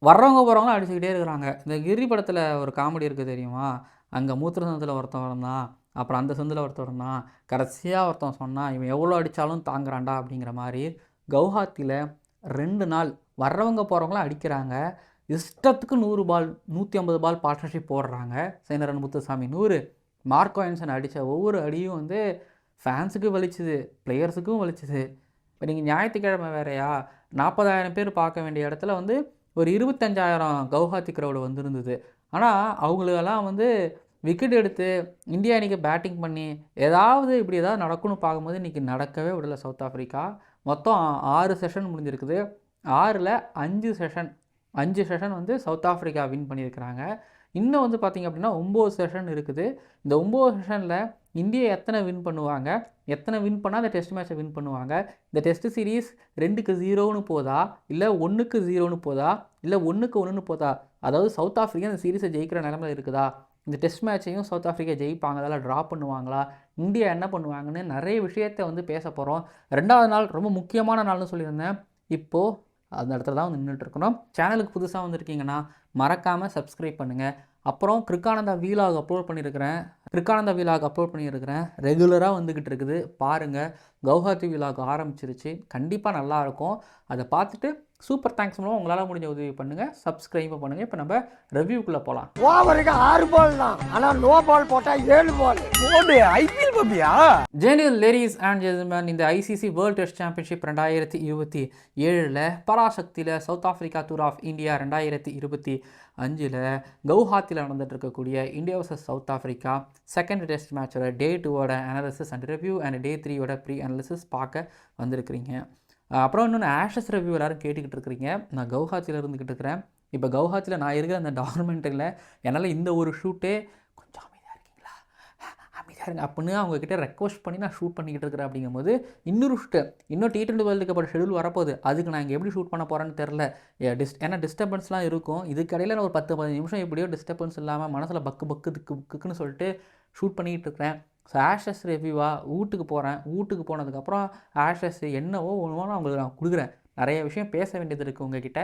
வர்றவங்க போகிறவங்களாம் அடிச்சுக்கிட்டே இருக்கிறாங்க. இந்த கிரி படத்தில் ஒரு காமெடி இருக்குது தெரியுமா? அங்கே மூத்திர சந்தில் ஒருத்தன் இருந்தான், அப்புறம் அந்த சந்தில் ஒருத்தன் இருந்தான், கடைசியாக ஒருத்தன் சொன்னான் இவன் எவ்வளோ அடித்தாலும் தாங்குறான்டா அப்படிங்கிற மாதிரி கவுஹாத்தியில் 2 நாள் வர்றவங்க போகிறவங்களாம் அடிக்கிறாங்க. இஷ்டத்துக்கு 100 பால் 150 பால் பார்ட்னர்ஷிப் போடுறாங்க. சேனரன் முத்துசாமி 100, மார்க்கோ ஆன்சன் அடித்த ஒவ்வொரு அடியும் வந்து ஃபேன்ஸுக்கும் வலிச்சுது, பிளேயர்ஸுக்கும் வலிச்சுது. இப்போ நீங்கள் ஞாயிற்றுக்கிழமை வேறையா 40,000 பேர் பார்க்க வேண்டிய இடத்துல வந்து ஒரு 25,000 கவுஹாத்தி க்ரௌடு வந்திருந்தது. ஆனால் அவங்களெல்லாம் வந்து விக்கெட் எடுத்து இந்தியா அணிக்கு பேட்டிங் பண்ணி ஏதாவது இப்படி ஏதாவது நடக்கும்னு பார்க்கும்போது இன்றைக்கி நடக்கவே விடலை சவுத் ஆஃப்ரிக்கா. மொத்தம் 6 செஷன் முடிஞ்சிருக்குது. 6ல் 5 செஷன் வந்து சவுத் ஆஃப்ரிக்கா வின் பண்ணியிருக்கிறாங்க. இன்னும் வந்து பார்த்திங்க அப்படின்னா 9 செஷன் இருக்குது. இந்த 9 செஷனில் இந்தியா எத்தனை வின் பண்ணுவாங்க, எத்தனை வின் பண்ணால் அந்த டெஸ்ட் மேட்ச்சை வின் பண்ணுவாங்க, இந்த டெஸ்ட் சீரீஸ் 2-0ன்னு போதா, இல்லை 1-0ன்னு போதா, இல்லை 1-1ன்னு போதா, அதாவது சவுத் ஆஃப்ரிக்கா இந்த சீரீஸை ஜெயிக்கிற நிலமையில் இருக்குதா, இந்த டெஸ்ட் மேட்சையும் சவுத் ஆஃப்ரிக்கா ஜெயிப்பாங்களா இல்லை ட்ரா பண்ணுவாங்களா, இந்தியா என்ன பண்ணுவாங்கன்னு நிறைய விஷயத்தை வந்து பேச போகிறோம். 2வது நாள் ரொம்ப முக்கியமான நாள்னு சொல்லியிருந்தேன். இப்போது அந்த இடத்துல தான் வந்து நின்றுட்டுருக்கணும். சேனலுக்கு புதுசாக வந்திருக்கீங்கன்னா மறக்காமல் சப்ஸ்கிரைப் பண்ணுங்கள். அப்புறம் கிரிக்கானந்தா வீலாக் அப்லோட் பண்ணியிருக்கிறேன். ரெகுலராக வந்துக்கிட்டு இருக்குது, பாருங்கள். கவுஹாத்தி வீலாக் ஆரம்பிச்சிருச்சு, கண்டிப்பாக நல்லாயிருக்கும். அதை பார்த்துட்டு சூப்பர் தேங்க்ஸ் மூலம் உங்களால் முடிஞ்ச உதவி பண்ணுங்கள், சப்ஸ்கிரைபும் பண்ணுங்கள். இப்போ நம்ம ரிவ்யூக்குள்ளே போகலாம். ஓவருக்கு 6 பால் தான், ஆனால் நோ பால் போட்டால் 7 பால் போடு. ஐபிஎல் பப்பியா ஜெனியல் லேடிஸ் அண்ட் ஜென்டில்மேன், இந்த ஐசிசி வேர்ல்டு டெஸ்ட் சாம்பியன்ஷிப் 2027 பராசக்தியில் south Africa tour of India 2025 கவுஹாத்தியில் நடந்துட்டு இருக்கக்கூடிய India versus south Africa second test மேட்சோட டே 2வோட analysis and review and day 3வோட ப்ரீ அனாலிசிஸ் பார்க்க வந்திருக்கிறீங்க. அப்புறம் இன்னொன்று ஆஷஸ் ரிவ்யூ எல்லோரும் கேட்டுக்கிட்டு இருக்கிறீங்க. நான் கவுஹாத்தியில் இருந்துக்கிட்டு இருக்கிறேன். இப்போ கவுஹாத்தியில் நான் இருக்கிற அந்த டார்மெண்ட்டில் என்னால் இந்த ஒரு ஷூட்டே கொஞ்சம் அமைதியாக இருக்கீங்களா, அமைதியாக இருங்க அப்படின்னு அவங்கக்கிட்ட ரெக்வஸ்ட் பண்ணி நான் ஷூட் பண்ணிக்கிட்டு இருக்கிறேன். அப்படிங்கும்போது இன்னொரு ஷூட்டு இன்னும் T20 வேர்ல்டு கப்போட ஷெடியூல் வரப்போகுது. அதுக்கு நான் இங்கே எப்படி ஷூட் பண்ண போகிறேன்னு தெரில. ஏன்னா டிஸ்டர்பன்ஸ்லாம் இருக்கும். இதுக்கடையில் நான் ஒரு 10-15 நிமிஷம் எப்படியோ டிஸ்டர்பன்ஸ் இல்லாமல் மனசில் பக்குன்னு சொல்லிட்டு ஷூட் பண்ணிக்கிட்டு இருக்கிறேன். ஸோ ஆஷஸ் ரிவ்யூவாக வீட்டுக்கு போகிறேன். வீட்டுக்கு போனதுக்கப்புறம் ஆஷஸ் என்னவோ ஒன்றுவோ நான் உங்களுக்கு நான் கொடுக்குறேன். நிறைய விஷயம் பேச வேண்டியது இருக்குது உங்ககிட்ட.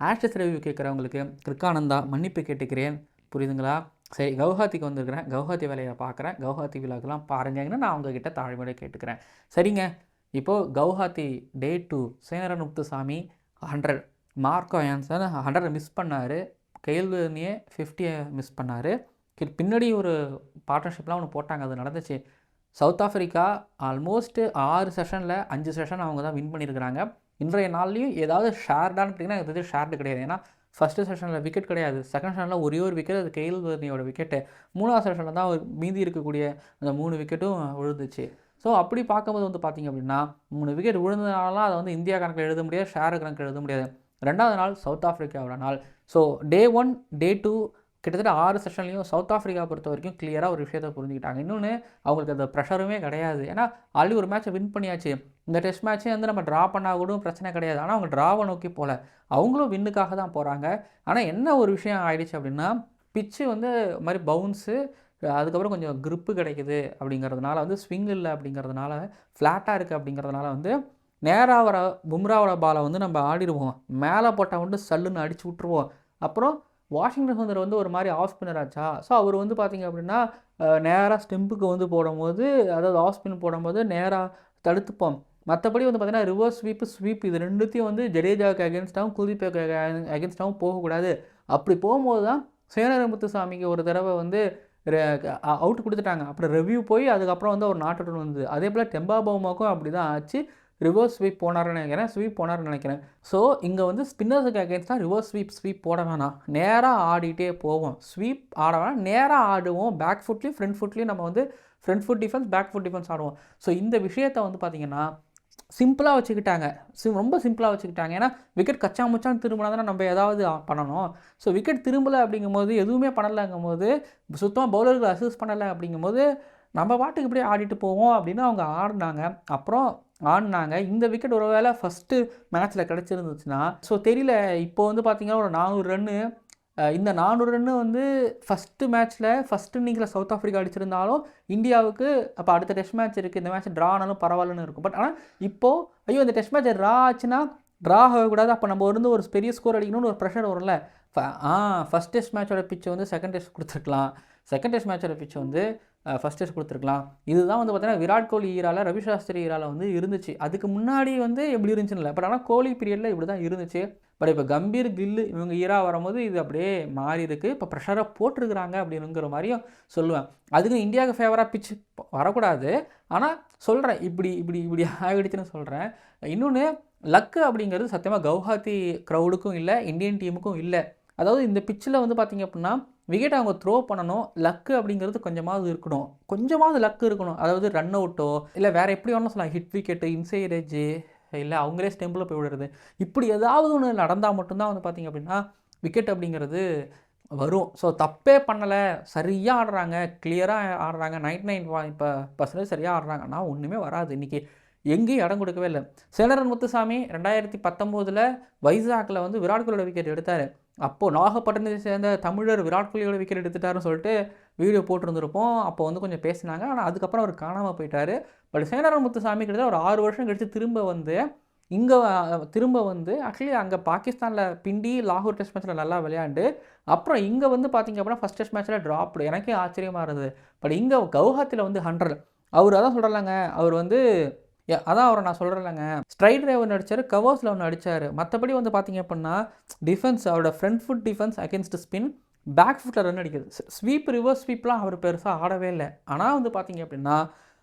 ஆஷஸ் ரிவ்யூ கேட்குறவங்களுக்கு கிரிக்கானந்தா மன்னிப்பு கேட்டுக்கிறேன், புரியுதுங்களா? சரி, கவுஹாத்திக்கு வந்திருக்கிறேன், கவுஹாத்தி வேலையை பார்க்குறேன், கவுஹாத்தி விழாக்கெல்லாம் பாருங்கன்னு நான் உங்ககிட்ட தாழ்மையோட கேட்டுக்கிறேன். சரிங்க, இப்போது கவுஹாத்தி டே 2 சேனரன் முத்துசாமி 100, மார்க்கோ ஆன்சன் 100 மிஸ் பண்ணார், கெயில்னியே 50 மிஸ் பண்ணார். பின்னாடி ஒரு பார்ட்னர்ஷிப்லாம் ஒன்று போட்டாங்க, அது நடந்துச்சு. சவுத் ஆஃப்ரிக்கா ஆல்மோஸ்ட்டு 6 செஷனில் 5 செஷன் அவங்க தான் வின் பண்ணியிருக்கிறாங்க. இன்றைய நாள்லேயும் ஏதாவது ஷேர்டான்னு பார்த்தீங்கன்னா இது ஷேர்டு கிடையாது. ஏன்னா ஃபஸ்ட்டு செஷனில் விக்கெட் கிடையாது, செகண்ட் செஷனில் ஒரே ஒரு விக்கெட், அது கெயில்னியோட விக்கெட்டு. 3வது செஷனில் தான் மீதி இருக்கக்கூடிய அந்த 3 விக்கெட்டும் விழுந்துச்சு. ஸோ அப்படி பார்க்கும்போது வந்து பார்த்திங்க அப்படின்னா 3 விக்கெட் விழுந்ததுனால அதை வந்து இந்தியா கணக்கில் எழுத முடியாது, ஷேர் கணக்கில் எழுத முடியாது. 2வது நாள் சவுத் ஆஃப்ரிக்காவோட நாள். ஸோ டே 1 டே 2 கிட்டத்தட்ட 6 செஷன்லையும் சவுத் ஆஃப்ரிக்கா பொறுத்த வரைக்கும் கிளியராக ஒரு விஷயத்தை புரிஞ்சுக்கிட்டாங்க. இன்னொன்று அவங்களுக்கு அந்த ப்ரெஷருமே கிடையாது. ஏன்னா ஆல்ரெடி ஒரு மேட்ச்சை வின் பண்ணியாச்சு. இந்த டெஸ்ட் மேட்ச்சே வந்து நம்ம ட்ரா பண்ணால் கூட பிரச்சனை கிடையாது. ஆனால் அவங்க ட்ராவை நோக்கி போகல, அவங்களும் வின்னுக்காக தான் போகிறாங்க. ஆனால் என்ன ஒரு விஷயம் ஆகிடுச்சு அப்படின்னா, பிச்சு வந்து மாதிரி பவுன்ஸு, அதுக்கப்புறம் கொஞ்சம் க்ரிப்பு கிடைக்குது அப்படிங்கிறதுனால வந்து ஸ்விங் இல்லை அப்படிங்கிறதுனால, ஃப்ளாட்டாக இருக்குது அப்படிங்கிறதுனால வந்து நேராக வர பும்ராவோட பாலை வந்து நம்ம ஆடிடுவோம், மேலே போட்டால் வந்து சல்லுன்னு அடித்து விட்ருவோம். அப்புறம் வாஷிங்டன் சுந்தர் வந்து ஒரு மாதிரி ஆஃப் ஸ்பின்னர் ஆச்சா. ஸோ அவர் வந்து பார்த்திங்க அப்படின்னா நேராக ஸ்டெம்புக்கு வந்து போடும்போது, அதாவது ஆஃப் ஸ்பின் போடும்போது நேராக தடுத்துப்போம். மற்றபடி வந்து பார்த்திங்கன்னா ரிவர்ஸ் ஸ்வீப் இது ரெண்டுத்தையும் வந்து ஜடேஜாவுக்கு அகேன்ஸ்டாகவும் குல்தீப்புக்கு அகேன்ஸ்டாகவும் போகக்கூடாது. அப்படி போகும்போது தான் சேனரன் முத்துசாமிக்கு ஒரு தடவை வந்து அவுட் கொடுத்துட்டாங்க. அப்புறம் ரிவ்யூ போய் அதுக்கப்புறம் வந்து அவர் நாட் அவுட் வந்தது. அதே போல் டெம்பா பவுமாக்கும் அப்படி தான் ஆச்சு. ரிவர்ஸ் ஸ்வீப் போனார்னு நினைக்கிறேன். ஸோ இங்கே வந்து ஸ்பின்னர்ஸுக்கு அகேன்ஸ்டாக ரிவர்ஸ் ஸ்வீப் போட வேணாம், நேராக ஆடிட்டே போவோம். ஸ்வீப் ஆட வேணாம், நேராக ஆடுவோம். பேக் ஃபுட்லேயும் ஃப்ரண்ட் ஃபுட்லேயும் நம்ம வந்து front foot defence, back foot defence ஆடுவோம். ஸோ இந்த விஷயத்தை வந்து பார்த்திங்கன்னா சிம்பிளாக வச்சுக்கிட்டாங்க, ரொம்ப சிம்பிளாக வச்சுக்கிட்டாங்க. ஏன்னா விக்கெட் கச்சா முச்சான்னு திரும்பினா தானே நம்ம ஏதாவது பண்ணணும். ஸோ விக்கெட் திரும்பலை அப்படிங்கும்போது, எதுவுமே பண்ணலைங்கும் போது, சுத்தமாக பவுலர்கள் அசிஸ்ட் பண்ணலை அப்படிங்கும்போது நம்ம பாட்டுக்கு இப்படியே ஆடிட்டு போவோம் அப்படின்னு அவங்க ஆடினாங்க. இந்த விக்கெட் ஒரு வேளை ஃபஸ்ட்டு மேட்ச்சில் கிடச்சிருந்துச்சுன்னா, ஸோ தெரியல. இப்போ வந்து பார்த்திங்கன்னா ஒரு 400 ரன்னு, இந்த 400 ரன்னு வந்து ஃபஸ்ட்டு மேட்ச்சில் ஃபஸ்ட்டு இன்னிங்ஸில் சவுத் ஆஃப்ரிக்கா அடிச்சிருந்தாலும் இந்தியாவுக்கு அப்போ அடுத்த டெஸ்ட் மேட்ச் இருக்குது, இந்த மேட்ச் ட்ரா ஆனாலும் பரவாயில்லன்னு இருக்கும். பட் ஆனால் இப்போது ஐயோ இந்த டெஸ்ட் மேட்ச் ட்ரா ஆச்சுன்னா ட்ரா ஆகக்கூடாது. அப்போ நம்ம வந்து ஒரு பெரிய ஸ்கோர் அடிக்கணும்னு ஒரு ப்ரெஷர் வரும்ல. ஃபஸ்ட் டெஸ்ட் மேட்சோட பிச்சை வந்து செகண்ட் டெஸ்ட் கொடுத்துருக்கலாம். செகண்ட் டெஸ்ட் மேட்சோட பிச்சை வந்து ஃபஸ்ட் டெஸ்ட் கொடுத்துருக்கலாம். இதுதான் வந்து பார்த்தீங்கன்னா விராட் கோலி ஈரால, ரவி சாஸ்திரி ஈரால வந்து இருந்துச்சு. அதுக்கு முன்னாடி வந்து எப்படி இருந்துச்சுன்னு இல்லை. பட் ஆனால் கோலி பீரியடில் இப்படி தான் இருந்துச்சு. பட் இப்போ கம்பீர், கில்லு இவங்க ஈரா வரும்போது இது அப்படியே மாறி இருக்குது. இப்போ ப்ரெஷராக போட்டிருக்கிறாங்க அப்படிங்கிற மாதிரியும் சொல்லுவேன். அதுக்கு இந்தியாவுக்கு ஃபேவராக பிச்சு வரக்கூடாது. ஆனால் சொல்கிறேன், இப்படி இப்படி இப்படி ஆகிடுச்சுன்னு சொல்கிறேன். இன்னொன்று, லக்கு அப்படிங்கிறது சத்தியமாக கவுஹாத்தி க்ரௌடுக்கும் இல்லை, இந்தியன் டீமுக்கும் இல்லை. அதாவது இந்த பிச்சில் வந்து பார்த்திங்க அப்படின்னா விக்கெட் அவங்க த்ரோ பண்ணணும். லக்கு அப்படிங்கிறது கொஞ்சமாவது இருக்கணும். கொஞ்சமாவது லக்கு இருக்கணும். அதாவது ரன் அவுட்டோ இல்லை வேறு எப்படி வேணாலும் சொல்லலாம், ஹிட் விக்கெட்டு, இன்சைட் எட்ஜு, இல்லை அவங்களே ஸ்டெம்பில் போய் விடுறது, இப்படி ஏதாவது ஒன்று நடந்தால் மட்டும்தான் வந்து பார்த்திங்க அப்படின்னா விக்கெட் அப்படிங்கிறது வரும். ஸோ தப்பே பண்ணலை, சரியாக ஆடுறாங்க, கிளியராக ஆடுறாங்க, 99% சரியாக ஆடுறாங்கன்னா ஒன்றுமே வராது. இன்றைக்கி எங்கேயும் இடம் கொடுக்கவே இல்லை. சேனரன் முத்துசாமி 2019 வைசாக்கில் வந்து விராட் கோலியோட விக்கெட் எடுத்தார். அப்போது நாகப்பட்டினத்தை சேர்ந்த தமிழர் விராட் கோலியோட விக்கெட் எடுத்துட்டாருன்னு சொல்லிட்டு வீடியோ போட்டிருந்துருப்போம். அப்போ வந்து கொஞ்சம் பேசினாங்க. ஆனால் அதுக்கப்புறம் அவர் காணாமல் போயிட்டார். பட் சேனரன் முத்துசாமி கிட்டத்தட்ட ஒரு 6 வருஷம் கழித்து திரும்ப வந்து ஆக்சுவலி அங்கே பாகிஸ்தானில் பிண்டி லாகூர் டெஸ்ட் மேட்ச்சில் நல்லா விளையாண்டு அப்புறம் இங்கே வந்து பார்த்திங்க அப்படின்னா ஃபஸ்ட் டெஸ்ட் மேட்ச்சில் ட்ராப்டு. எனக்கே ஆச்சரியமாக இருந்தது. பட் இங்கே கவுஹாத்தியில் வந்து 100 அவர் அதான் சொல்கிறலாங்க. அவர் வந்து அதான் அவரை நான் சொல்கிறேன்லங்க, ஸ்ட்ரைட் டிரைவர் நடித்தார், கவர்ஸில் ஒன்று அடித்தார். மற்றபடி வந்து பார்த்திங்க அப்படின்னா டிஃபென்ஸ், அவரோட front foot defence against spin, back ஃபுட்டில் ரன் அடிக்கிறது, ஸ்வீப் ரிவர்ஸ் ஸ்வீப்லாம் அவர் பெருசாக ஆடவே இல்லை. ஆனால் வந்து பார்த்திங்க அப்படின்னா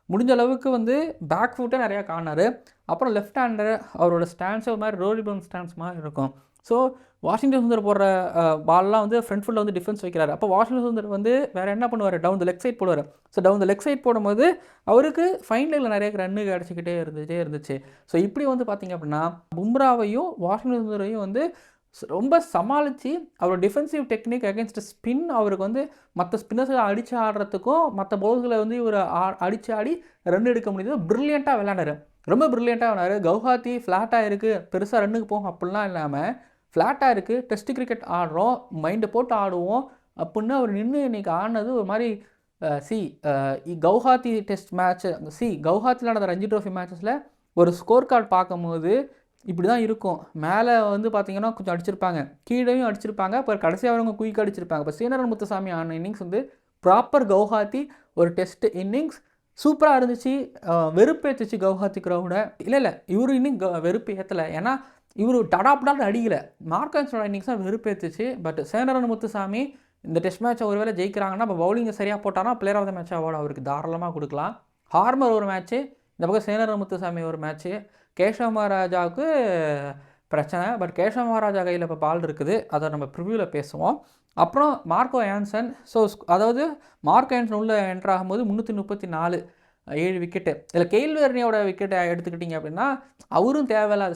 முடிஞ்ச அளவுக்கு வந்து பேக் ஃபுட்டே நிறையா காணார். அப்புறம் லெஃப்ட் ஹேண்டர், அவரோட ஸ்டான்ஸ் ஒரு மாதிரி ரோலி பவுன் ஸ்டான்ஸ் மாதிரி இருக்கும். ஸோ வாஷிங்டன் சுந்தர் போடுற பால்லாம் வந்து ஃப்ரண்ட் ஃபுட்டில் வந்து டிஃபென்ஸ் வைக்கிறாரு. அப்போ வாஷிங்டன் சுந்தர் வந்து வேறு என்ன பண்ணுவார், டவுன் த லெக் சைட் போடுவார். So down the leg side போடும்போது அவருக்கு ஃபைன் லைனில் நிறைய ரன்னு கிடச்சிக்கிட்டே இருந்துச்சு. ஸோ இப்படி வந்து பார்த்திங்க அப்படின்னா பும்ராவையும் வாஷிங்டன் சுந்தரையும் வந்து ரொம்ப சமாளித்து அவரோட டிஃபென்சிவ் டெக்னிக் அகேன்ஸ்ட் ஸ்பின், அவருக்கு வந்து மற்ற ஸ்பின்னர்ஸை அடித்து ஆடுறதுக்கும் மற்ற பவுல்களை வந்து இவர் அடித்து ஆடி ரன் எடுக்க முடியுது. ப்ரில்லியண்ட்டாக விளையாண்டார், ரொம்ப ப்ரில்லியண்ட்டாக விளையாடாரு. கவுஹாத்தி ஃப்ளாட்டாக இருக்குது, பெருசாக ரன்னுக்கு போகும் அப்படிலாம் இல்லாமல் ஃப்ளாட்டாக இருக்குது, டெஸ்ட் கிரிக்கெட் ஆடுறோம், மைண்டை போட்டு ஆடுவோம் அப்படின்னு அவர் நின்று இன்றைக்கி ஆடினது ஒரு மாதிரி கவுஹாத்தி டெஸ்ட் மேட்ச்சு, கவுஹாத்தியில் நடந்த ரஞ்சி ட்ரோஃபி மேட்சஸில் ஒரு ஸ்கோர் கார்டு பார்க்கும்போது இப்படி தான் இருக்கும். மேலே வந்து பார்த்திங்கன்னா கொஞ்சம் அடிச்சிருப்பாங்க, கீழேயும் அடிச்சிருப்பாங்க, அப்புறம் கடைசியாக அவங்க குயிக் அடிச்சிருப்பாங்க. இப்போ சேனரன் முத்துசாமி ஆன இன்னிங்ஸ் வந்து ப்ராப்பர் கவுஹாத்தி ஒரு டெஸ்ட் இன்னிங்ஸ், சூப்பராக இருந்துச்சு. வெறுப்பேற்றுச்சு கவுஹாத்தி க்ரௌடை. இல்லை இவரு இன்னும் வெறுப்பு ஏற்றலை, ஏன்னா இவர் டடாப்டான்னு அடிக்கலை. மார்க்கன்ஸோட இன்னிங்ஸ் தான் வெறுப்பேற்றுச்சு. பட் சேனரன் முத்துசாமி இந்த டெஸ்ட் மேட்சை ஒருவேளை ஜெயிக்கிறாங்கன்னா இப்போ பவுலிங்கை சரியாக போட்டானா player of the match award அவருக்கு தாராளமாக கொடுக்கலாம். ஹார்மர் ஒரு மேட்ச்சு, இந்த பக்கம் சேனரன் முத்துசாமி ஒரு மேட்ச்சு. கேஷவ் மகாராஜாவுக்கு பிரச்சனை, பட் கேஷவ் மகாராஜா கையில் இப்போ பால் இருக்குது, அதை நம்ம ப்ரிவியூவில் பேசுவோம். அப்புறம் மார்க்கோ ஆன்சன். ஸோ அதாவது மார்க்கோ ஆன்சன் உள்ளே என்ட்ரு ஆகும்போது 334 7 விக்கெட்டு. இதில் கெயில்வெர்னியோட விக்கெட்டை எடுத்துக்கிட்டிங்க அப்படின்னா அவரும் தேவையில்லாத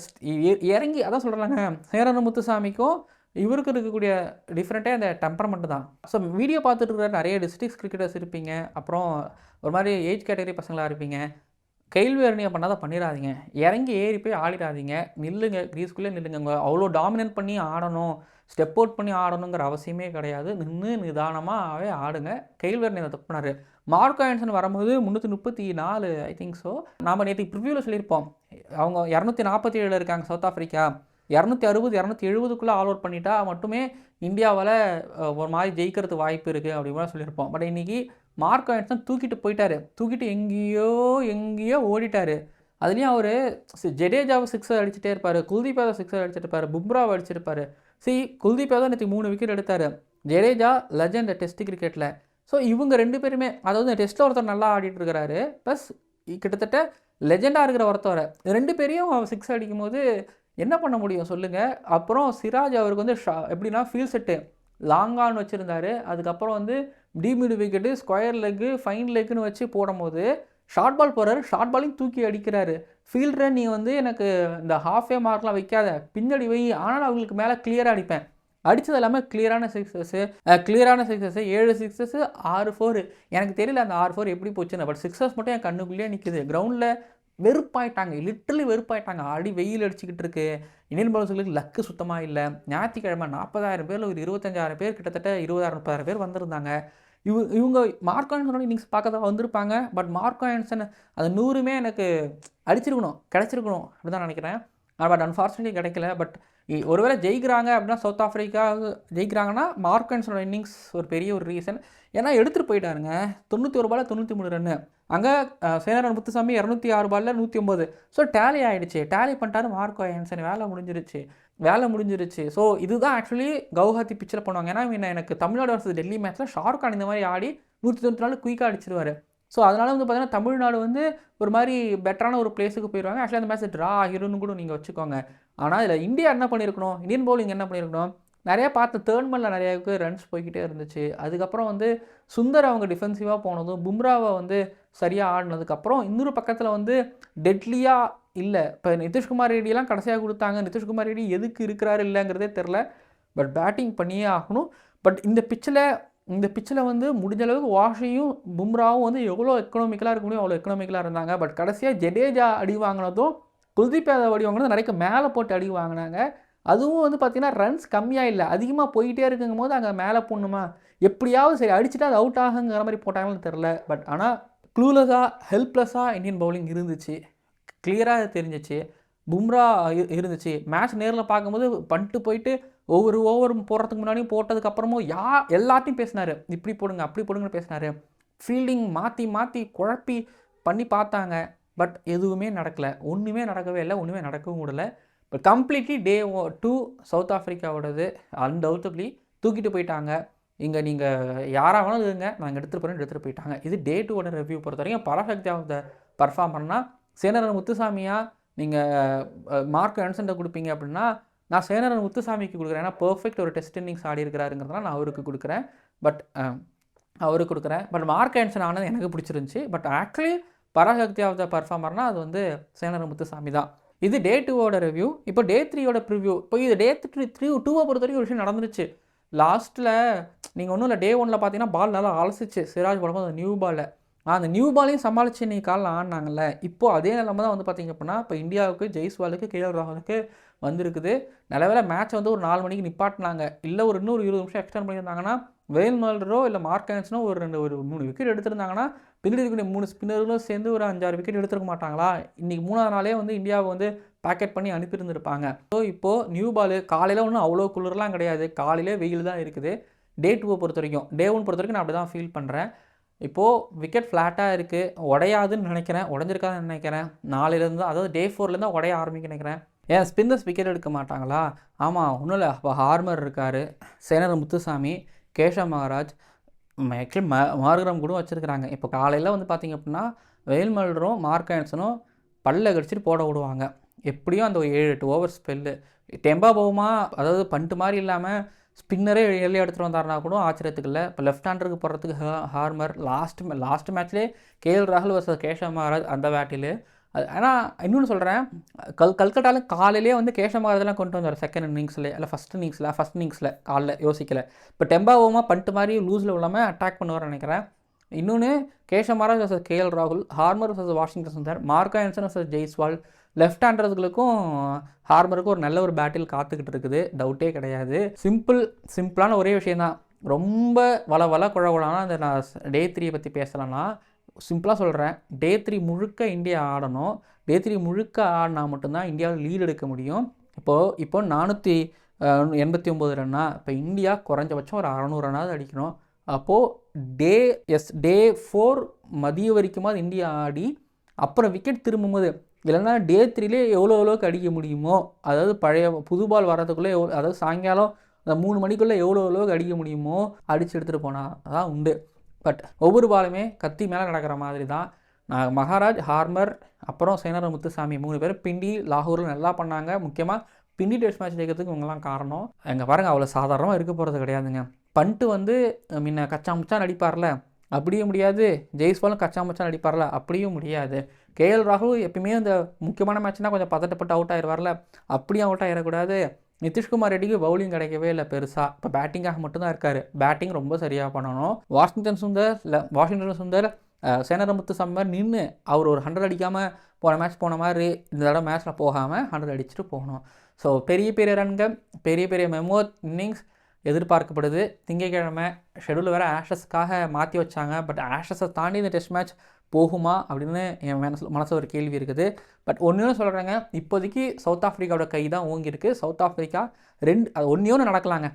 இறங்கி, அதான் சொல்கிறாங்க, சேனரன் முத்துசாமிக்கும் இவருக்கு இருக்கக்கூடிய டிஃப்ரெண்ட்டே அந்த டெம்பரமெண்ட் தான். ஸோ வீடியோ பார்த்துட்டு இருக்கிற நிறைய டிஸ்ட்ரிக்ஸ் கிரிக்கெட்டர்ஸ் இருப்பீங்க, அப்புறம் ஒரு மாதிரி ஏஜ் கேட்டகரி பசங்களாக இருப்பீங்க. கெயில்வெர்னியை பண்ணால் தான் பண்ணிடாதீங்க, இறங்கி ஏறி போய் ஆடிடாதீங்க, நில்லுங்க, க்ரீஸ்குள்ளே நில்லுங்க. அவ்வளோ டாமினேட் பண்ணி ஆடணும், ஸ்டெப் அவுட் பண்ணி ஆடணுங்கிற அவசியமே கிடையாது. நின்று நிதானமாகவே ஆடுங்க. கெயில்வெர்னி அதை தப்புனார். மார்க்கோ ஆன்சன் வரும்போது 334 ஐ திங்க். ஸோ நாம் நேற்று ப்ரிவியூவில் சொல்லியிருப்போம், அவங்க 247 இருக்காங்க சவுத் ஆஃப்ரிக்கா, 260 270க்குள்ளே ஆல் அவுட் பண்ணிட்டா மட்டுமே இந்தியாவில் ஒரு மாதிரி ஜெயிக்கிறது வாய்ப்பு இருக்குது அப்படின்னு சொல்லியிருப்போம். பட் இன்றைக்கி மார்க்கோ ஆன்சன் தூக்கிட்டு போயிட்டார், தூக்கிட்டு எங்கேயோ ஓடிட்டார். அதுலேயும் அவர் ஜடேஜாவை 6 அடிச்சுட்டே இருப்பார், குல்தீப் யாதவ் 6 அடிச்சுட்டு இருப்பார், பும்ராவை அடிச்சிருப்பார். குல்தீப் யாதவ் நேற்று 3 விக்கெட் எடுத்தார். ஜடேஜா லெஜண்ட் டெஸ்ட் கிரிக்கெட்டில். ஸோ இவங்க 2 பேருமே, அதாவது டெஸ்ட்டில் ஒருத்தர் நல்லா ஆடிட்டு இருக்கிறாரு, ப்ளஸ் கிட்டத்தட்ட லெஜெண்டாக இருக்கிற ஒருத்தவரை 2 பேரையும் 6 அடிக்கும் போது என்ன பண்ண முடியும் சொல்லுங்கள். அப்புறம் சிராஜ் அவருக்கு வந்து எப்படின்னா ஃபீல் செட்டு லாங் வச்சுருந்தார். அதுக்கப்புறம் வந்து டிமிடு விக்கெட்டு, ஸ்கொயர் லெக்கு, ஃபைன் லெக்குன்னு வச்சு போடும்போது ஷார்ட் பால் போகிறாரு, ஷார்ட் பாலையும் தூக்கி அடிக்கிறாரு. ஃபீல்டரை நீ வந்து எனக்கு இந்த ஹாஃபே மார்க்லாம் வைக்காத, பின்னாடி வை, ஆனால் அவங்களுக்கு மேலே கிளியராக அடிப்பேன். அடித்தது எல்லாமே கிளியரான சிக்ஸஸ்ஸு 7 சிக்ஸஸ்ஸு 6 4. எனக்கு தெரியல அந்த 6 4 எப்படி போச்சுன்னு, பட் சிக்ஸஸ் மட்டும் என் கண்ணுக்குள்ளேயே நிற்குது. கிரவுண்டில் வெறுப்பாயிட்டாங்க, லிட்டரலி வெறுப்பாயிட்டாங்க. வெயில் அடிச்சுக்கிட்டு இருக்கு. இந்தியன் பவுலர்ஸுகளுக்கு லக்கு சுத்தமாக இல்லை. ஞாயிற்றுக்கிழமை 40,000 பேரில் ஒரு 25,000 பேர், கிட்டத்தட்ட 20,000 30,000 பேர் வந்திருந்தாங்க. இவங்க மார்க்கோ ஆன்சனோட இன்னிங்ஸ் பார்க்க தான் வந்திருப்பாங்க. பட் மார்க்கோ ஆன்சன் அது 100மே எனக்கு அடிச்சிருக்கணும், கிடச்சிருக்கணும் அப்படி தான் நினைக்கிறேன். பட் அன்ஃபார்ச்சுனேட்லி கிடைக்கல. பட் ஒருவேளை ஜெயிக்கிறாங்க அப்படின்னா சவுத் ஆஃப்ரிக்கா ஜெயிக்கிறாங்கன்னா மார்க்கன்ஸோட இன்னிங்ஸ் ஒரு பெரிய ஒரு ரீசன். ஏன்னா எடுத்துகிட்டு போயிட்டாருங்க 91 பால் 93 ரன்னு. அங்கே சேனாரன் முத்துசாமி 206 பாலில் 109. ஸோ டேலி ஆகிடுச்சு. டேலி பண்ணிட்டாரு மார்க்கோ ஆன்சன். வேலை முடிஞ்சிருச்சு. ஸோ இதுதான் ஆக்சுவலி கவுஹாத்தி பிச்சில் பண்ணுவாங்க. ஏன்னா எனக்கு தமிழ்நாடு வர்சஸ் டெல்லி மேட்ச்சில் ஷாருக் கான் இந்த மாதிரி ஆடி 194 குயிக்காக அடிச்சிருவார். ஸோ அதனால் வந்து பார்த்தீங்கன்னா தமிழ்நாடு வந்து ஒரு மாதிரி பெட்டரான ஒரு பிளேஸுக்கு போயிடுவாங்க. ஆக்சுவலி அந்த மேட்ச் ட்ரா ஆகிரும்னு கூட நீங்கள் வச்சுக்கோங்க. ஆனால் இதில் இந்தியா என்ன பண்ணியிருக்கணும், இந்தியன் பவுலிங் என்ன பண்ணியிருக்கணும், நிறையா பார்த்து தேர்ட் மேனில் நிறையாவுக்கு ரன்ஸ் போய்கிட்டே இருந்துச்சு. அதுக்கப்புறம் வந்து சுந்தர் அவங்க டிஃபென்சிவாக போனதும் பும்ராவை வந்து சரியாக ஆடினதுக்கப்புறம் இன்னொரு பக்கத்தில் வந்து டெட்லியாக இல்லை. இப்போ நிதிஷ்குமார் ரெட்டியெல்லாம் கடைசியாக கொடுத்தாங்க. நிதிஷ்குமார் ரெட்டி எதுக்கு இருக்கிறாரு இல்லைங்கிறதே தெரில. பட் பேட்டிங் பண்ணியே ஆகணும். பட் இந்த பிச்சில் வந்து முடிஞ்ச அளவுக்கு வாஷையும் பும்ராவும் வந்து எவ்வளோ எக்கனாமிக்கலாக இருக்க முடியும் அவ்வளோ எக்கனாமிக்கலாக இருந்தாங்க. பட் கடைசியாக ஜடேஜா அடி வாங்கினதும் குல்தீப் யாதவ் அடி வாங்கினதும் நிறைய மேலே போட்டு அடி வாங்கினாங்க. அதுவும் வந்து பார்த்திங்கன்னா ரன்ஸ் கம்மியாக இல்லை, அதிகமாக போயிட்டே இருக்குங்கும் போது அங்கே மேலே போடணுமா, எப்படியாவது சரி அடிச்சுட்டு அது அவுட் ஆகுங்கிற மாதிரி போட்டாங்கன்னு தெரில. பட் ஆனால் க்ளூலெஸ்ஸாக ஹெல்ப்லெஸ்ஸாக இந்தியன் பவுலிங் இருந்துச்சு. கிளியராக தெரிஞ்சிச்சு. பும்ரா இருந்துச்சு. மேட்ச் நேரில் பார்க்கும்போது பண்ணிட்டு போயிட்டு ஒவ்வொரு ஓவரும் போடுறதுக்கு முன்னாடியும் போட்டதுக்கப்புறமும் எல்லாத்தையும் பேசினார். இப்படி போடுங்க அப்படி போடுங்கன்னு பேசினார். ஃபீல்டிங் மாற்றி குழப்பி பண்ணி பார்த்தாங்க. பட் எதுவுமே நடக்கலை. ஒன்றுமே நடக்கவே இல்லை. ஒன்றுமே நடக்கவும் விடலை. பட் கம்ப்ளீட்லி டே 2 சவுத் ஆஃப்ரிக்காவோடது அன்டவுட்டபிளி தூக்கிட்டு போயிட்டாங்க. இங்கே நீங்கள் யாராக வேணாலும் இருங்க, நாங்கள் எடுத்துகிட்டு போயிட்டாங்க. இது டே 2 ரிவ்யூ பொறுத்த வரைக்கும் பராசக்தி ஆஃப் த பர்ஃபார்ம் பண்ணால் சேனரன் முத்துசாமியாக நீங்கள் மார்க் ஆன்சன்ட்ட கொடுப்பீங்க அப்படின்னா நான் சேனரன் முத்துசாமிக்கு கொடுக்குறேன். ஏன்னா பர்ஃபெக்ட் ஒரு டெஸ்ட் இன்னிங்ஸ் ஆடி இருக்கிறாருங்கிறதுனால நான் அவருக்கு கொடுக்குறேன். பட் மார்க் ஆன்சன் ஆனது எனக்கு பிடிச்சிருந்துச்சி. But actually Parasakthi of the பர்ஃபார்மர்னால் அது வந்து சேனரன் முத்துசாமி தான். இது டே 2 ரிவ்யூ. இப்போ டே 3 ப்ரிவ்யூ. இப்போ இது டே 2 பொறுத்த வரைக்கும் ஒரு விஷயம் நடந்துருச்சு. லாஸ்ட்டில் நீங்கள் ஒன்றும் இல்லை, டே 1 பார்த்தீங்கன்னா பால் நல்லா அலசிச்சு சிராஜ் போடும்போது அந்த நியூ பாலில் அந்த நியூ பாலையும் சமாளித்து இன்றைக்கி காலில் ஆடினாங்கல்ல. இப்போது அதே நிலமை தான் வந்து பார்த்திங்க அப்படின்னா இப்போ இந்தியாவுக்கு ஜெய்ஸ்வாலுக்கு KL ராகுலுக்கு வந்திருக்குது. நல்லவேளை மேட்ச் வந்து ஒரு 4 மணிக்கு நிப்பாட்டினாங்க. இல்லை ஒரு இன்னொரு 20 நிமிஷம் எக்ஸ்டெண்ட் பண்ணியிருந்தாங்கன்னா வேல்மல்டரோ இல்லை மார்க் ஆன்சனோ ஒரு 3 விக்கெட் எடுத்திருந்தாங்கன்னா பின்னாடி இருக்கக்கூடிய 3 ஸ்பின்னர்களும் சேர்ந்து ஒரு 5-6 விக்கெட் எடுத்துருக்க மாட்டாங்களா. இன்றைக்கி 3ஆவது நாளே வந்து இந்தியாவை வந்து பேக்கெட் பண்ணி அனுப்பியிருந்துருப்பாங்க. ஸோ இப்போது நியூ பால் காலையில் ஒன்றும் அவ்வளோ குளிர்லாம் கிடையாது. காலையிலே வெயில் தான் இருக்குது. டே 2 பொறுத்த வரைக்கும். டே 1 பொறுத்த வரைக்கும் நான் அப்படி தான் ஃபீல் பண்ணுறேன். இப்போது விக்கெட் ஃப்ளாட்டாக இருக்குது. உடையாதுன்னு நினைக்கிறேன். உடஞ்சிருக்காதுன்னு நினைக்கிறேன். நாளையிலேருந்து அதாவது டே 4லேருந்து உடைய ஆரம்பிக்க நினைக்கிறேன். ஏன் ஸ்பின்னர்ஸ் விக்கெட் எடுக்க மாட்டாங்களா? ஆமாம், ஒன்றும் இல்லை. அப்போ ஹார்மர் இருக்கார், சேனரன் முத்துசாமி, கேஷவ் மகாராஜ், ஆக்சுவலி மார்க்ரம் கூட வச்சுருக்கிறாங்க. இப்போ காலையில் வந்து பார்த்திங்க அப்படின்னா வேல்மல்டரும் மார்க் ஆன்சனும் பல்ல கடிச்சிட்டு போட விடுவாங்க. எப்படியும் அந்த 7-8 ஓவர் ஸ்பெல்லு டெம்பா போகுமா, அதாவது பண்ட்டு மாதிரி இல்லாமல் ஸ்பின்னரே வெளியே எடுத்துகிட்டு வந்தாருனா கூட ஆச்சரியத்துக்கு இல்லை. இப்போ லெஃப்ட் ஹேண்டருக்கு போடுறதுக்கு ஹார்மர் லாஸ்ட் மேட்ச்லேயே KL ராகுல் வர்சஸ் கேஷவ் மகாராஜ் அந்த பேட்டில் அது. ஆனால் இன்னொன்று சொல்கிறேன், கல்கட்டாவில் காலையிலே வந்து கேஷவ் மகாராஜெலாம் கொண்டு வந்தார் செகண்ட் இன்னிங்ஸில் இல்லை ஃபஸ்ட் இன்னிங்ஸில் காலைல யோசிக்கலை. இப்போ டெம்பா ஓமா பண்ணிட்டு மாதிரி லூஸில் இல்லாமல் அட்டாக் பண்ணுவார்னு நினைக்கிறேன். இன்னொன்று கேஷவ் மகாராஜ் வர்சஸ் KL ராகுல், Harmer versus Washington Sundar, Mark Jansen versus Jaiswal. Left ஹேண்டர்களுக்கும் ஹார்மருக்கும் ஒரு நல்ல ஒரு பேட்டில் காத்துக்கிட்டு இருக்குது, டவுட்டே கிடையாது. சிம்பிளான ஒரே விஷயந்தான். ரொம்ப வள குழகுழானா அந்த நான் டே 3 பற்றி பேசலாம்னா சிம்பிளாக சொல்கிறேன். டே 3 முழுக்க இந்தியா ஆடணும். டே 3 முழுக்க ஆடினா மட்டும்தான் இந்தியாவில் லீட் எடுக்க முடியும். இப்போ 489 ரன்னா. இப்போ இந்தியா குறைஞ்சபட்சம் ஒரு 600 ரன்னாவது அடிக்கணும். அப்போது டே 4 மதியம் வரைக்குமாவது இந்தியா ஆடி அப்புறம் விக்கெட் திரும்பும்போது இல்லைன்னா டே 3லே எவ்வளோக்கு அடிக்க முடியுமோ, அதாவது பழைய புது பால் வர்றதுக்குள்ளே அதாவது சாயங்காலம் அந்த 3 மணிக்குள்ளே எவ்வளோக்கு அடிக்க முடியுமோ அடித்து எடுத்துகிட்டு போனால் அதான் உண்டு. பட் ஒவ்வொரு பாலுமே கத்தி மேலே நடக்கிற மாதிரி தான். நான் மகாராஜ், ஹார்மர், அப்புறம் சேனரன் முத்துசாமி 3 பேரும் பிண்டி லாகூரில் நல்லா பண்ணாங்க. முக்கியமாக பிண்டி டெஸ்ட் மேட்ச் ஜெயிக்கிறதுக்கு இவங்கெல்லாம் காரணம். எங்கே பாருங்கள், அவ்வளோ சாதாரணமாக இருக்க போகிறது கிடையாதுங்க. பண்ட்டு வந்து முன்ன கச்சா முச்சா நடிப்பார்ல, அப்படியும் முடியாது. ஜெய்ஸ்வாலும் கச்சா முச்சா நடிப்பார்ல, அப்படியும் முடியாது. KL ராகுல் எப்பயுமே அந்த முக்கியமான மேட்ச்னால் கொஞ்சம் பதட்டப்பட்டு அவுட் ஆயிடுவார்ல, அப்படியும் அவுட் ஆகிடக்கூடாது. நிதிஷ்குமார் ரெட்டிக்கு பவுலிங் கிடைக்கவே இல்லை பெருசாக. இப்போ பேட்டிங்காக மட்டும்தான் இருக்கார். பேட்டிங் ரொம்ப சரியாக பண்ணணும். வாஷிங்டன் சுந்தர் சேனரன் முத்துசாமி நின்று அவர் ஒரு 100 அடிக்காமல் போன மாதிரி இந்த தடவை மேட்ச்சில் போகாமல் 100 அடிச்சுட்டு போகணும். ஸோ பெரிய ரன்கள், பெரிய மெமோ இன்னிங்ஸ் எதிர்பார்க்கப்படுது. திங்கட்கிழமை ஷெடியூல் வேறு ஆஷஸ்க்காக மாற்றி வச்சாங்க. பட் ஆஷஸை தாண்டி இந்த டெஸ்ட் மேட்ச் போகுமா அப்படின்னு என் மனசில் ஒரு கேள்வி இருக்குது. பட் ஒன்று சொல்கிறேங்க, இப்போதைக்கு சவுத் ஆஃப்ரிக்காவோட கை தான் ஓங்கியிருக்கு. சவுத் ஆஃப்ரிக்கா அது ஒன்று நடக்கலாங்க.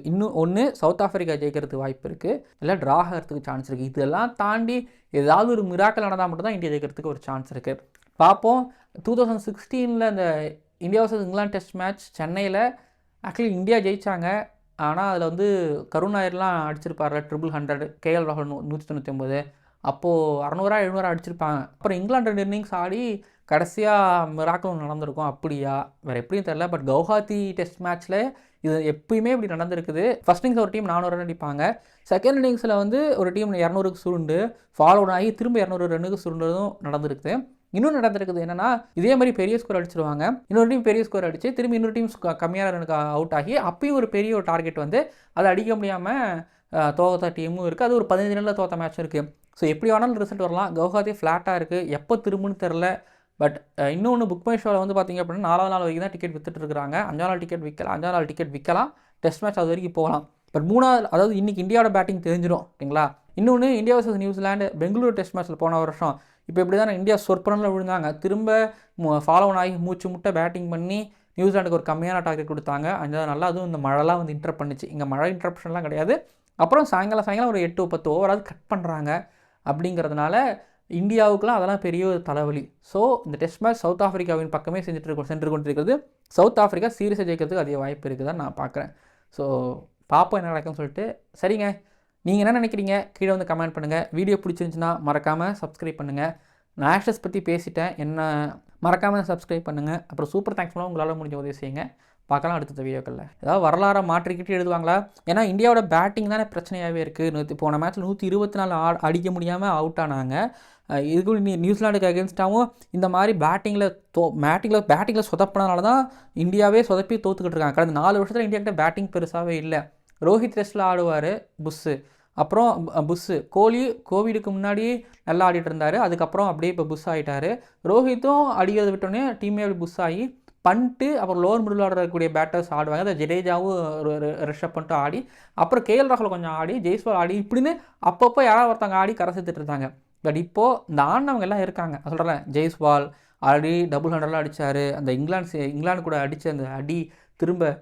இன்னும் ஒன்று சவுத் ஆஃப்ரிக்கா ஜெயிக்கிறதுக்கு வாய்ப்பு இருக்குது, இல்லை ட்ரா ஆகிறதுக்கு சான்ஸ் இருக்குது. இதெல்லாம் தாண்டி ஏதாவது ஒரு மிராக்கல் நடந்தால் மட்டும் தான் இந்தியா ஜெயிக்கிறதுக்கு ஒரு சான்ஸ் இருக்குது. பார்ப்போம். 2016 இந்த India vs England test match சென்னையில் ஆக்சுவலி இந்தியா ஜெயித்தாங்க. ஆனால் அதில் வந்து கருண் நாயர்லாம் அடிச்சிருப்பார் 100, கேஎல் ராகுல் 199, அப்போது 600 700 அடிச்சிருப்பாங்க. அப்புறம் இங்கிலாந்து 2 இன்னிங்ஸ் ஆடி கடைசியாக மிராக்கல் நடந்திருக்கும். அப்படியா வேறு எப்படியும் தெரில. பட் கவுஹாத்தி டெஸ்ட் மேட்ச்சில் இது எப்பயுமே இப்படி நடந்திருக்குது. ஃபஸ்ட் இன்னிங்ஸ் ஒரு டீம் 400 ரன் அடிப்பாங்க, செகண்ட் இன்னிங்ஸில் வந்து ஒரு டீம் 200க்கு சுருண்டு ஃபாலோ ஆகி திரும்ப 200 ரன்னுக்கு சுருண்டதும் நடந்திருக்குது. இன்னும் நடந்திருக்குது என்னன்னா, இதே மாதிரி பெரிய ஸ்கோர் அடிச்சிருவாங்க, இன்னொரு டீம் பெரிய ஸ்கோர் அடிச்சு திரும்பி இன்னொரு டீம் கம்மியான ரனுக்கு அவுட் ஆகி அப்பயும் ஒரு பெரிய ஒரு டார்கெட் வந்து அதை அடிக்க முடியாமல் தோத்த டீமும் இருக்குது. அது ஒரு 15 ரனில் தோத்த மேட்சும் இருக்குது. ஸோ எப்படி வேணாலும் ரிசல்ட் வரலாம். கவுஹாத்தி ஃப்ளாட்டாக இருக்குது, எப்போ திரும்புன்னு தெரில. பட் இன்னொன்று புக் மை ஷோவில் வந்து பார்த்திங்க அப்படின்னா 4வது நாள் வரைக்கும் தான் டிக்கெட் வித்துட்டு இருக்கிறாங்க. 5ஆம் நாள் டிக்கெட் விற்கலாம், 5ஆம் நாள் டிக்கெட் விற்கலாம், டெஸ்ட் மேட்ச் அது வரைக்கும் போகலாம். பட் 3வது, அதாவது இன்றைக்கி இந்தியாவோட பேட்டிங் தெரிஞ்சிடும் ஓகேங்களா. இன்னொன்று India vs New Zealand Bengaluru test மேட்ச்சில் போன வருஷம் இப்போ இப்படி தான் இந்தியா சொற்பனில் விழுந்தாங்க. திரும்ப ஃபாலோ ஆகி மூச்சு முட்டை பேட்டிங் பண்ணி நியூசிலாண்டுக்கு ஒரு கம்மியான டார்கெட் கொடுத்தாங்க 5வது நாளில். அதுவும் இந்த மழைலாம் வந்து இன்டர் பண்ணிச்சு. இங்கே மழை இன்டரப்ஷன்லாம் கிடையாது. அப்புறம் சாயங்காலம் ஒரு 8-10 ஓவராது கட் பண்ணுறாங்க. அப்படிங்கிறதுனால இந்தியாவுக்குலாம் அதெல்லாம் பெரிய ஒரு தலைவலி. ஸோ இந்த டெஸ்ட் மேட்ச் சவுத் ஆஃப்ரிக்காவின் பக்கமே சென்று கொண்டிருக்கிறது. சவுத் ஆஃப்ரிக்கா சீரியஸை ஜெயிக்கிறதுக்கு அதிக வாய்ப்பு இருக்குதுன்னு நான் பார்க்குறேன். ஸோ பார்ப்போம் என்ன நடக்கும்னு சொல்லிட்டு. சரிங்க, நீங்கள் என்ன நினைக்கிறீங்க கீழே வந்து கமெண்ட் பண்ணுங்கள். வீடியோ பிடிச்சிருந்துச்சுன்னா மறக்காமல் சப்ஸ்கிரைப் பண்ணுங்கள். நான் ஆஷஸ் பற்றி பேசிட்டேன், என்ன மறக்காமல் சப்ஸ்கிரைப் பண்ணுங்கள். அப்புறம் சூப்பர் தேங்க்ஸ் பண்ணால் உங்களால் முடிஞ்ச உதவி செய்யுங்க. பார்க்கலாம் அடுத்த வீடியோக்களில். ஏதாவது வரலாறை மாற்றிக்கிட்டு எழுதுவாங்களா? ஏன்னா இந்தியாவோட பேட்டிங் தானே பிரச்சனையாகவே இருக்குது. போன மேட்ச்சில் 124 அடிக்க முடியாமல் அவுட் ஆனாங்க. இதுக்கு நியூசிலாண்டுக்கு அகேன்ஸ்டாகவும் இந்த மாதிரி பேட்டிங்கில் சொதப்பினால தான் இந்தியாவே சொதப்பி தோற்றுக்கிட்டு இருக்காங்க. கடந்த 4 வருஷத்தில் இந்தியாக்கிட்ட பேட்டிங் பெருசாகவே இல்லை. ரோஹித் டெஸ்ட்டில் ஆடுவார், அப்புறம் கோவிடுக்கு முன்னாடி நல்லா ஆடிட்டு இருந்தார், அதுக்கப்புறம் அப்படியே இப்போ புஷ் ஆகிட்டார். ரோஹித்தும் அடிக்கிறத விட்டோன்னே டீமே அப்படி புஷ் ஆகி பண்ணிட்டு அப்புறம் லோவர் மிடில் ஆடக்கூடிய பேட்டர்ஸ் ஆடுவாங்க. அதை ஜடேஜாவும் ரிஷப் பண்ணிட்டு ஆடி, அப்புறம் கேஎல் ராகுல் கொஞ்சம் ஆடி, ஜெய்ஸ்வால் ஆடி, இப்படின்னு அப்பப்போ யாராவது ஒருத்தவங்க ஆடி கரை சேர்த்துட்டு இருந்தாங்க. பட் இப்போது இந்த ஆடினவங்க எல்லாம் இருக்காங்க. சொல்கிறேன், ஜெய்ஸ்வால் ஆல்ரெடி 200 அடித்தார். அந்த இங்கிலாந்து கூட அடித்த அந்த அடி திரும்ப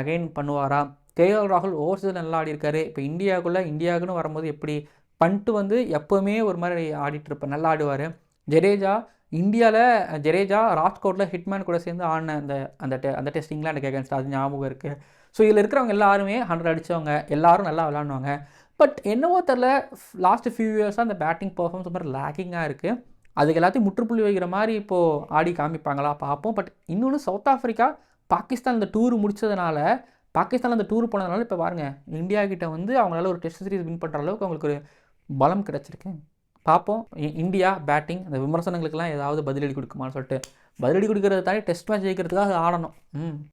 அகைன் பண்ணுவாரா? கேஎல் ராகுல் ஓவர்சீஸ் நல்லா ஆடி இருக்காரு. இப்போ இந்தியாவுக்குன்னு வரும்போது எப்படி பண்ணிட்டு வந்து எப்போவுமே ஒரு மாதிரி ஆடிட்டு இருப்பேன், நல்லா ஆடுவார். ஜடேஜா ராஜ்கோட்டில் ஹிட்மேன் கூட சேர்ந்து ஆடின அந்த டெஸ்ட் இங்கிலாண்டுக்கு அகேன்ஸ்ட், அது ஞாபகம் இருக்குது. ஸோ இதில் இருக்கிறவங்க எல்லாருமே 100 அடித்தவங்க, எல்லாரும் நல்லா விளாடுவாங்க. பட் என்னவோ தெரில, லாஸ்ட் ஃபியூ இயர்ஸாக அந்த பேட்டிங் பர்ஃபார்மன்ஸ் மாதிரி லேக்கிங்காக இருக்குது. அதுக்கு எல்லாத்தையும் முற்றுப்புள்ளி வைக்கிற மாதிரி இப்போது ஆடி காமிப்பாங்களா பார்ப்போம். பட் இன்னொன்று சவுத் ஆஃப்ரிக்கா பாகிஸ்தான் இந்த டூர் முடித்ததுனால, பாகிஸ்தானில் அந்த டூர் போனதுனால இப்போ பாருங்கள், இந்தியா கிட்ட வந்து அவங்களால ஒரு டெஸ்ட் சீரிஸ் வின் பண்ணுற அளவுக்கு அவங்களுக்கு ஒரு பலம் கிடச்சிருக்கு. பார்ப்போம் இந்தியா பேட்டிங் அந்த விமர்சனங்களுக்கெல்லாம் ஏதாவது பதிலடி கொடுக்குமான்னு சொல்லிட்டு. பதிலடி கொடுக்கறத தாண்டி டெஸ்ட் மேட்ச் ஜெயிக்கிறதுக்காக ஆடணும்.